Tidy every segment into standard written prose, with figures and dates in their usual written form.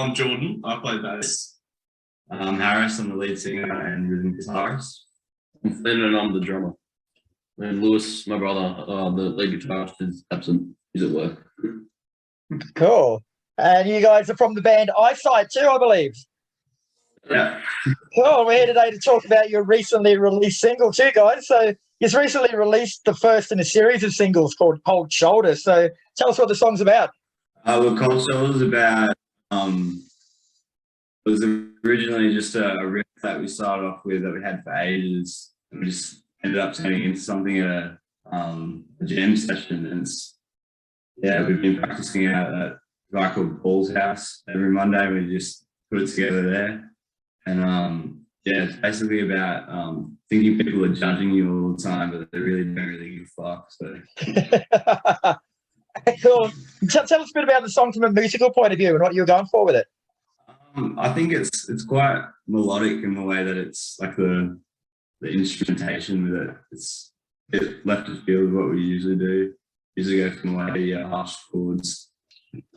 I'm Jordan. I play bass. Harris, I'm the lead singer and rhythm guitarist. I'm Flynn and I'm the drummer. And Lewis, my brother, the lead guitarist, is absent. He's at work. Cool. And you guys are from the band Eyesite too, I believe. Yeah. Cool. We're here today to talk about your recently released single too, guys. So you've recently released the first in a series of singles called Cold Shoulder. So tell us what the song's about. Well, Cold Shoulder was about, it was originally just a riff that we started off with that we had for ages, and we just ended up turning into something at a jam session. And we've been practicing out at a guy called Paul's house every Monday. We just put it together there. And it's basically about thinking people are judging you all the time, but they really don't really give a fuck. So. Cool. Tell us a bit about the song from a musical point of view and what you were going for with it. I think it's quite melodic in the way that it's like the instrumentation with it. It's left of field of what we usually do. Usually go from like harsh chords.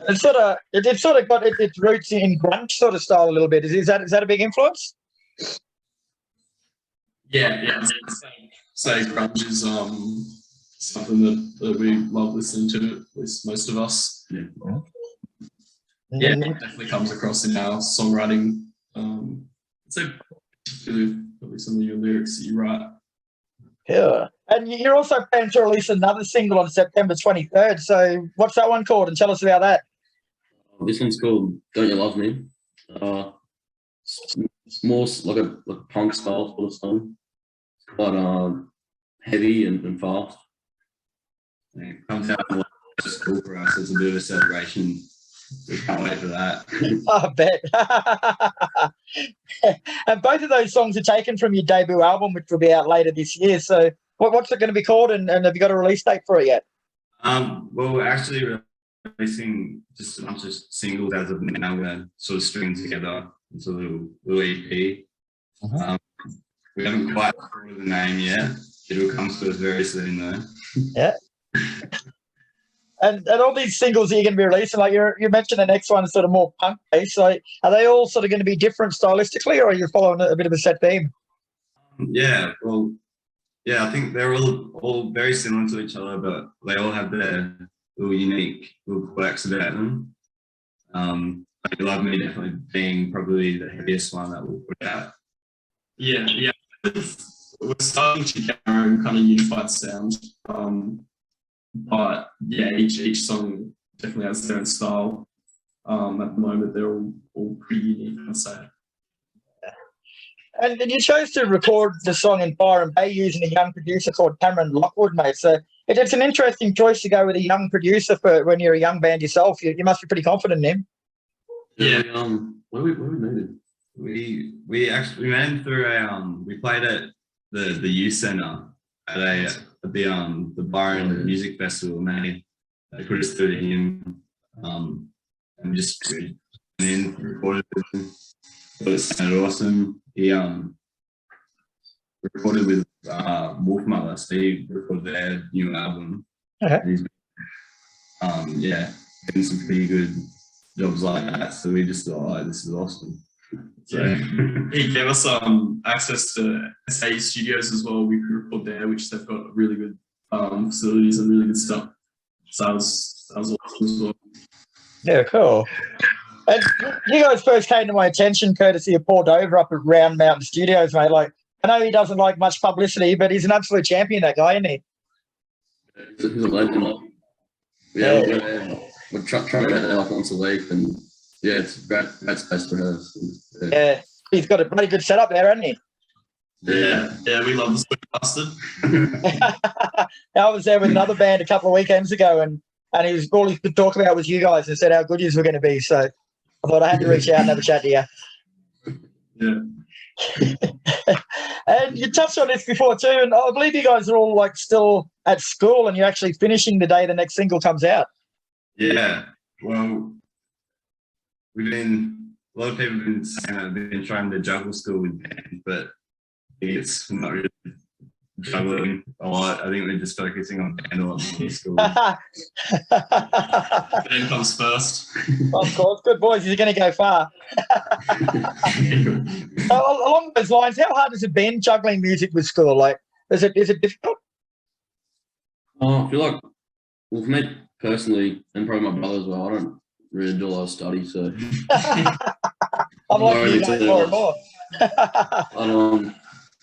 It's sort of got its roots in grunge sort of style a little bit. Is that a big influence? Yeah. Say grunge is something that we love listening to, at least most of us. Yeah, it definitely comes across in our songwriting. So probably some of your lyrics that you write. Yeah. And you're also planning to release another single on September 23rd. So what's that one called? And tell us about that. This one's called Don't You Love Me. It's more like a punk style sort of song. It's quite heavy and fast. It comes out a lot of school for us. It's a bit of a celebration. We can't wait for that. I bet. And both of those songs are taken from your debut album, which will be out later this year. So what's it going to be called, and have you got a release date for it yet? Well, we're actually releasing just a bunch of singles as of now. We're going to sort of string together into a little EP. We haven't quite thought of the name yet. It will come to us very soon though. Yeah. And all these singles that you're going to be releasing, like you mentioned the next one is sort of more punk based. Like, are they all sort of going to be different stylistically, or are you following a bit of a set theme? I think they're all very similar to each other, but they all have their little unique little quirks about them. I Love Me definitely being probably the heaviest one that we'll put out. Yeah. We're starting to get our own kind of unified sound. But yeah, each song definitely has their own style. At the moment, they're all pretty unique, I'd say. And you chose to record the song in Byron Bay using a young producer called Cameron Lockwood, mate. So it's an interesting choice to go with a young producer for when you're a young band yourself. You must be pretty confident in him. Yeah. Where we met him? We met him through we played at the youth centre at the Byron Music Festival, and they put us through to him, and we just went in, recorded with him. It sounded awesome. He recorded with Wolf Mother, so he recorded their new album. Okay. He's getting some pretty good jobs like that. So we just thought, this is awesome. So he gave us access to SA Studios as well. We could record there, which they've got really good facilities and really good stuff. So that was awesome as well. Yeah, cool. And you guys first came to my attention courtesy of Paul Dover up at Round Mountain Studios, mate. Like, I know he doesn't like much publicity, but he's an absolute champion, that guy, isn't he? He's a legend. We're trying to get there like once a week, and it's a great space for us. Yeah, he's got a pretty good setup there, hasn't he? Yeah, we love the sweet bastard. I was there with another band a couple of weekends ago, and all he could talk about was you guys and said how good you were going to be. So I thought I had to reach out and have a chat to you. Yeah. And you touched on this before too, and I believe you guys are all like still at school, and you're actually finishing the day the next single comes out. Yeah. Well, a lot of people have been saying that they've been trying to juggle school with band, but it's not really juggling a lot. I think we're just focusing on band a lot more in school. Band comes first. Of course, good boys. You're going to go far. Along those lines, how hard has it been juggling music with school? Like, is it difficult? I feel like, well, for me personally, and probably my brother as well, I don't really do a lot of study, so. I'm like you know more and more.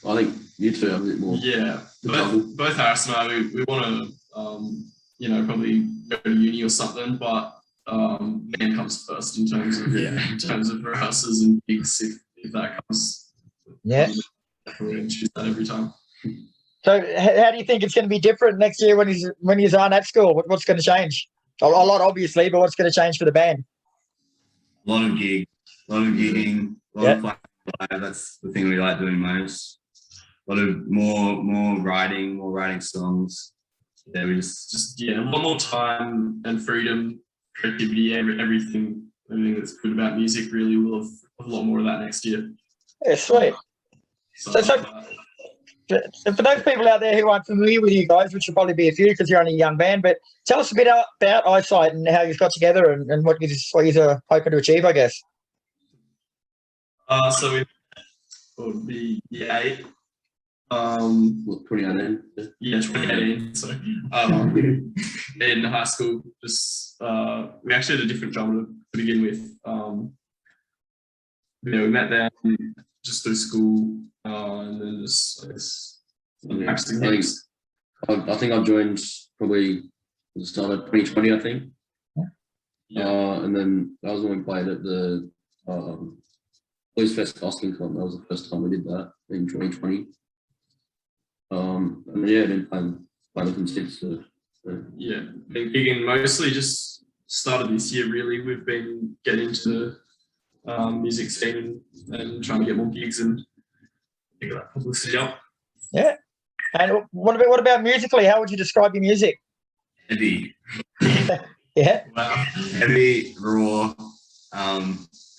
I think you two have a bit more. Yeah, both Harris and I, we want to, probably go to uni or something, but band comes first in terms of rehearsals and gigs. If that comes, Yeah, we're going to choose that every time. So, how do you think it's going to be different next year when he's on at school? What's going to change? A lot, obviously, but what's going to change for the band? A lot of gigging, a lot of playing live. That's the thing we like doing most. A lot of more writing songs. Yeah, we just a lot more time and freedom, creativity, everything that's good about music. Really, we'll have a lot more of that next year. Yeah, sweet. So for those people out there who aren't familiar with you guys, which will probably be a few because you're only a young band, but tell us a bit about Eyesite and how you've got together and what you're hoping to achieve, I guess. So it would be 8. 2018. Yeah, 2018. So in high school, just we actually had a different drummer to begin with. We met there just through school, and then just practicing gigs. I think I joined probably the start of 2020, I think. Yeah. And then that was when we played at the Blues Fest Kingscliffe. That was the first time we did that in 2020. And then playing with them since. Yeah, been gigging mostly just started this year. Really, we've been getting into the music scene and trying to get more gigs and get that publicity up. Yeah. And what about musically? How would you describe your music? heavy. Yeah. Wow. Heavy, raw,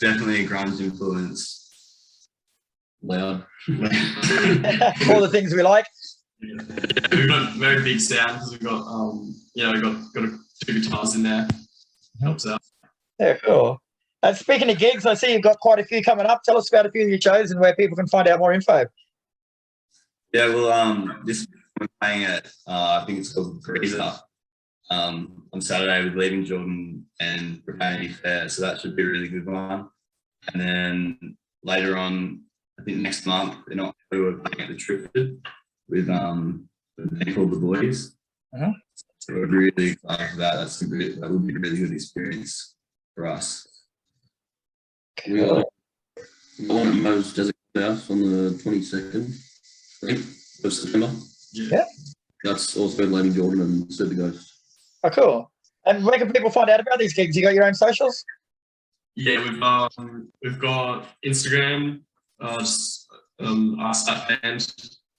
definitely a grunge influence. Loud. All the things we like. Yeah. We've got very big sound because we've got got 2 guitars in there. Helps out. Yeah, cool. And speaking of gigs, I see you've got quite a few coming up. Tell us about a few of your shows and where people can find out more info. Yeah, well, this we're playing at I think it's called Breezer on Saturday with Leaving Jordan and Brisbane Fair, so that should be a really good one. And then later on, I think next month in October, we're playing at the Trifford with a band called The Boys. Uh-huh. So we're really excited for that. That would be a really good experience for us. We got one of Mo's Desert House on the 22nd of September. Yeah. That's also Lady Jordan and Super Ghost. Oh, cool. And where can people find out about these gigs? You got your own socials? Yeah, we've got Instagram, just Eyesite Band,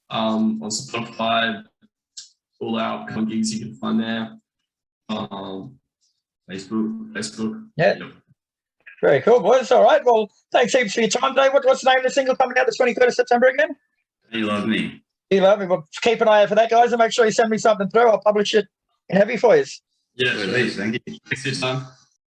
on Spotify. All our upcoming gigs you can find there. Facebook. Yeah. Yep. Very cool, boys. All right. Well, thanks heaps for your time today. What's the name of the single coming out the 23rd of September again? You love me. You love me. Well, keep an eye out for that, guys, and make sure you send me something through. I'll publish it in heavy for you. Yeah, Please, thank you. Thanks for your time.